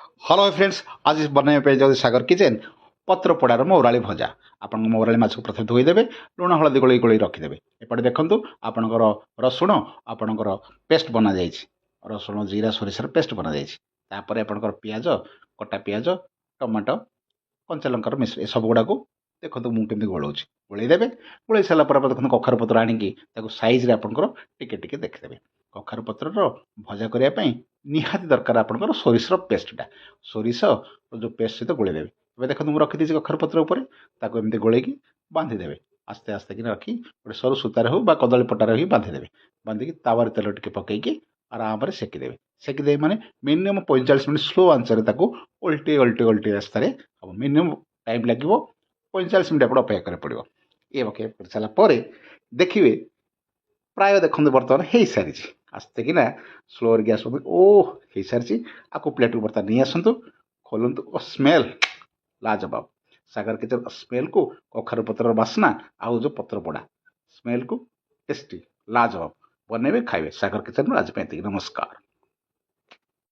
Hello friends, आज बनैया पे जो सागर किचन पत्र पोड़ार मौराली भजा। आप मौराली माछ को प्रथम धोईदेवे, लुण हलदी गोल गोल रखिदेवे। एपटे देखो आपणकर रसुण आपणकर पेस्ट बना जाए, रसुण जीरा सोरिषार पेस्ट बना जाए। आपणकर पियाज, कटा पियाज, टमाटो, कंचा लंकार मिश्र ए सब गुड़ा देखो मुझे गोलाऊँ गोलैदेवे। गोल सारापर देखो कखार पत्र आणिकी सैज्रे आपंकर टिके टिके देखिदेवे। कखार पत्र भजा करने निहाती दरकार आपंकर सोरिषर पेस्टा, सोरिष जो पेस्ट सहित गोलैदेवे। ए देखो मुझे रखी कखार पत्र एमती गोलैकी बांधिदेवे। आस्ते आस्ते कि रखी गोटे सरू सूतार हो कदली पटार ही बांधिदेवे। बांधिकी तावार तेल टिके पकईकी आराम से सेकिदेवे। सेकिदेवे माने मिनिमम 45 मिनट स्लो आंचर उल्टे उल्टे उल्टे रास्तार हम मिनिमम टाइम लगे 45 मिनट आप अपेक्षा करें पड़ो। ये अपेक्षा कर सारापर देखिए प्राय देखते बर्तमान हो सारी आस्ते कि स्लोर गैस ओ हो सारी। आपको प्लेट को बर्तमान नहीं आसतु खोलतु स्मेल लाजवाब। सागर किचन स्मेल को कखार पत्र बास्ना आउ जो पत्र पोड़ा स्मेल को टेस्टी लाजवाब। बनेबे खाइबे सागर किचन आज नमस्कार।